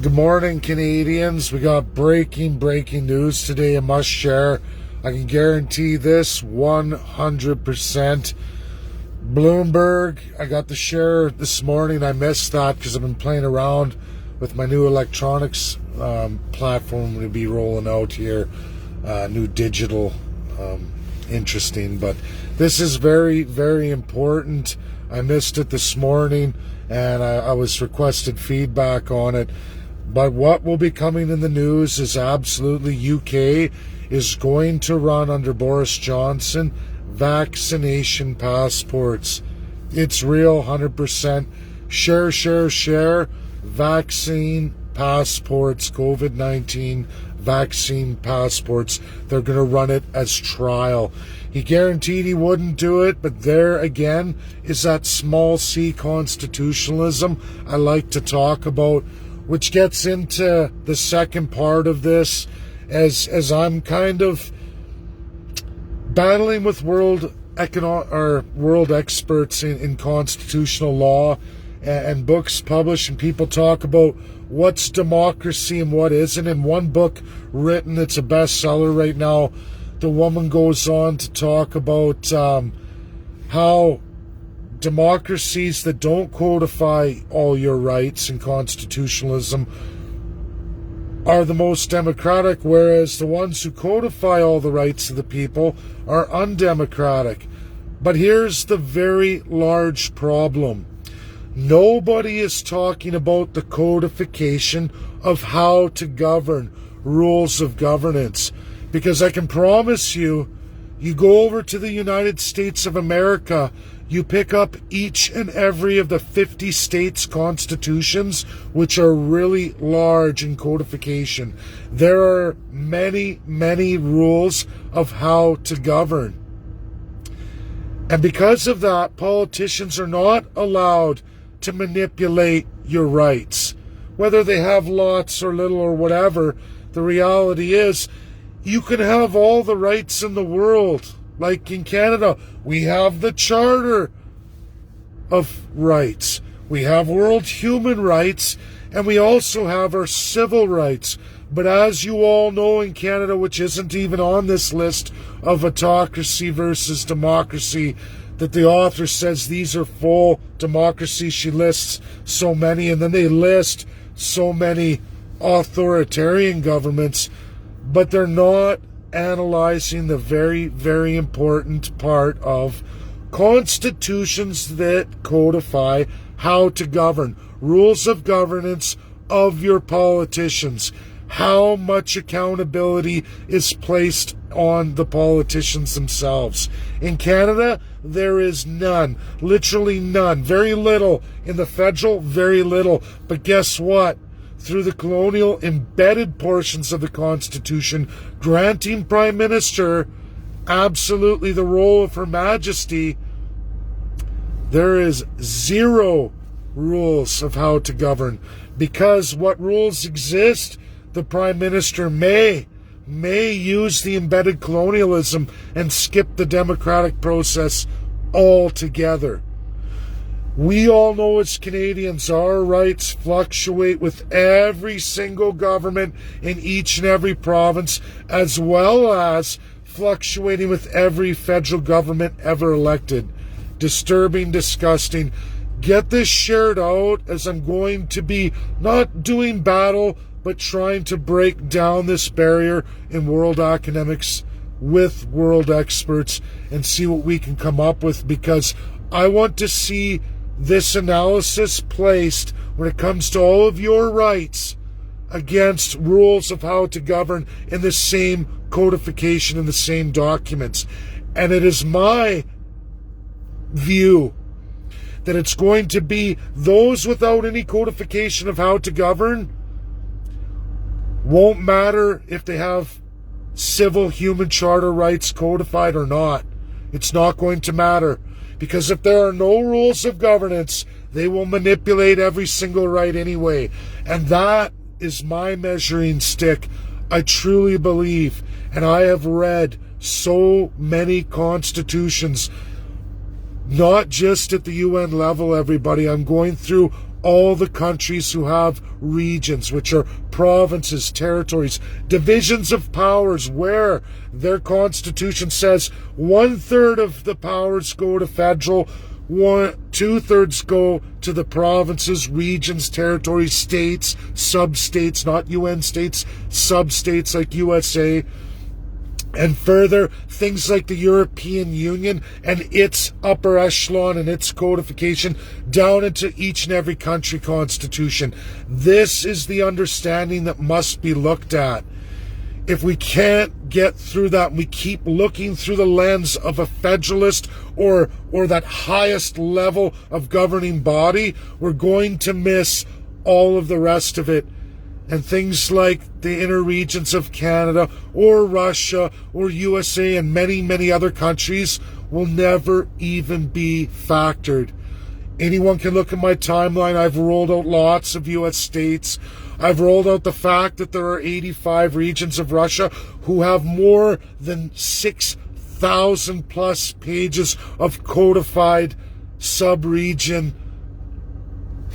Good morning, Canadians. We got breaking news today. I must share. I can guarantee this 100%. Bloomberg, I got the share this morning. I missed that because I've been playing around with my new electronics platform to be rolling out here. New digital, interesting. But this is very, very important. I missed it this morning and I was requested feedback on it. But what will be coming in the news is absolutely UK is going to run under Boris Johnson vaccination passports. It's real, 100%. Share. Vaccine passports, COVID-19 vaccine passports. They're going to run it as trial. He guaranteed he wouldn't do it, but there again is that small c constitutionalism I like to talk about, which gets into the second part of this as I'm kind of battling with world experts in constitutional law and books published, and people talk about what's democracy and what isn't. In one book written, it's a bestseller right now, the woman goes on to talk about how democracies that don't codify all your rights and constitutionalism are the most democratic, whereas the ones who codify all the rights of the people are undemocratic. But here's the very large problem. Nobody is talking about the codification of how to govern, rules of governance. Because I can promise you, you go over to the United States of America, you pick up each and every of the 50 states' constitutions, which are really large in codification. There are many, many rules of how to govern. And because of that, politicians are not allowed to manipulate your rights. Whether they have lots or little or whatever, the reality is you can have all the rights in the world. Like in Canada, we have the Charter of Rights. We have World Human Rights, and we also have our civil rights. But as you all know in Canada, which isn't even on this list of autocracy versus democracy, that the author says these are full democracies. She lists so many, and then they list so many authoritarian governments, but they're not analyzing the very, very important part of constitutions that codify how to govern, rules of governance of your politicians. How much accountability is placed on the politicians themselves. In Canada, there is none, literally none, very little. In the federal, very little. But guess what? Through the colonial embedded portions of the Constitution, granting Prime Minister absolutely the role of Her Majesty, there is zero rules of how to govern. Because what rules exist, the Prime Minister may use the embedded colonialism and skip the democratic process altogether. We all know as Canadians, our rights fluctuate with every single government in each and every province, as well as fluctuating with every federal government ever elected. Disturbing, disgusting. Get this shared out, as I'm going to be not doing battle, but trying to break down this barrier in world academics with world experts and see what we can come up with, because I want to see this analysis placed when it comes to all of your rights against rules of how to govern in the same codification, in the same documents. And it is my view that it's going to be those without any codification of how to govern. Won't matter if they have civil human charter rights codified or not. It's not going to matter. Because if there are no rules of governance, they will manipulate every single right anyway. And that is my measuring stick. I truly believe. And I have read so many constitutions, not just at the UN level, everybody. I'm going through all the countries who have regions, which are provinces, territories, divisions of powers, where their constitution says 1/3 of the powers go to federal, 2/3 go to the provinces, regions, territories, states, sub-states, not UN states, sub-states like USA. And further, things like the European Union and its upper echelon and its codification down into each and every country constitution. This is the understanding that must be looked at. If we can't get through that, and we keep looking through the lens of a federalist or that highest level of governing body, we're going to miss all of the rest of it. And things like the inner regions of Canada or Russia or USA and many, many other countries will never even be factored. Anyone can look at my timeline. I've rolled out lots of US states. I've rolled out the fact that there are 85 regions of Russia who have more than 6,000 plus pages of codified sub-region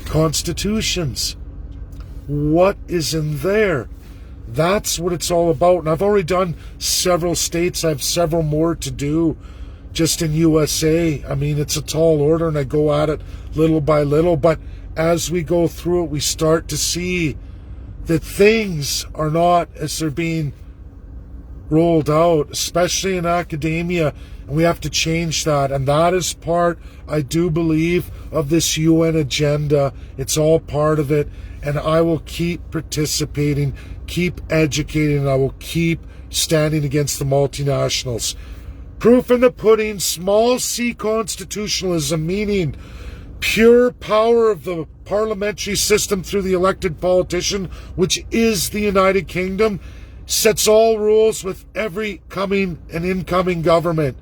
constitutions. What is in there? That's what it's all about. And I've already done several states. I have several more to do just in USA. I mean, it's a tall order and I go at it little by little. But as we go through it, we start to see that things are not as they're being rolled out, especially in academia. And we have to change that. And that is part, I do believe, of this UN agenda. It's all part of it. And I will keep participating, keep educating, and I will keep standing against the multinationals. Proof in the pudding, small c constitutionalism, meaning pure power of the parliamentary system through the elected politician, which is the United Kingdom, sets all rules with every coming and incoming government.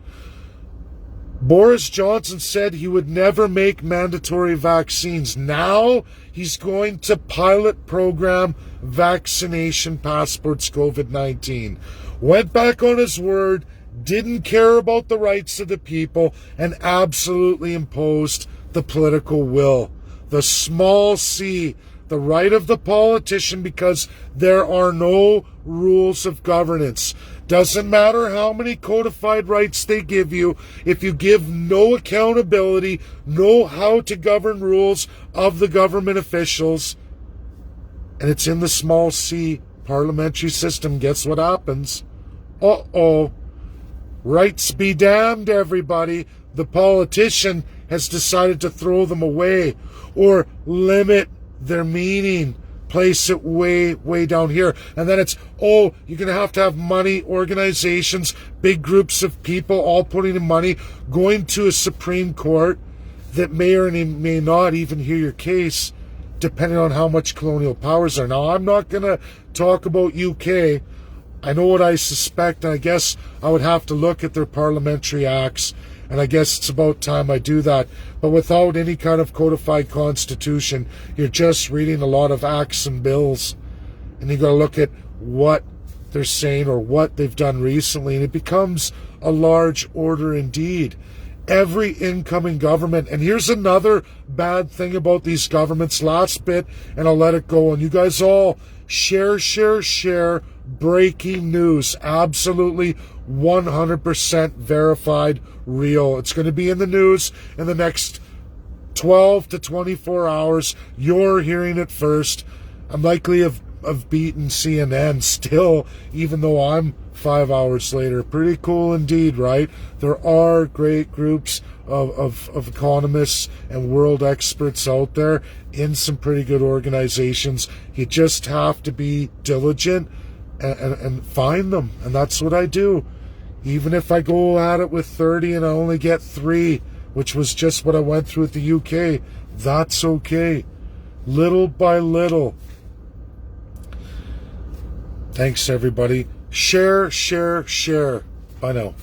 Boris Johnson said he would never make mandatory vaccines. Now he's going to pilot program vaccination passports COVID-19. Went back on his word, didn't care about the rights of the people, and absolutely imposed the political will. The small c, the right of the politician, because there are no rules of governance. Doesn't matter how many codified rights they give you, if you give no accountability, no how to govern rules of the government officials, and it's in the small c parliamentary system, guess what happens? Uh-oh. Rights be damned, everybody. The politician has decided to throw them away or limit their meaning. Place it way, way down here. And then it's, oh, you're going to have money, organizations, big groups of people all putting in money, going to a Supreme Court that may or may not even hear your case, depending on how much colonial powers are. Now, I'm not going to talk about UK. I know what I suspect, and I guess I would have to look at their parliamentary acts, and I guess it's about time I do that. But without any kind of codified constitution, you're just reading a lot of acts and bills, and you got to look at what they're saying or what they've done recently, and it becomes a large order indeed. Every incoming government, and here's another bad thing about these governments, last bit, and I'll let it go, and you guys all share, breaking news, absolutely 100% verified, real. It's going to be in the news in the next 12 to 24 hours. You're hearing it first. I'm likely have beaten CNN still, even though I'm 5 hours later. Pretty cool indeed, right? There are great groups of economists and world experts out there in some pretty good organizations. You just have to be diligent and find them, and that's what I do. Even if I go at it with 30 and I only get 3, which was just what I went through with the UK, that's okay. Little by little. Thanks, everybody. Share. Bye now.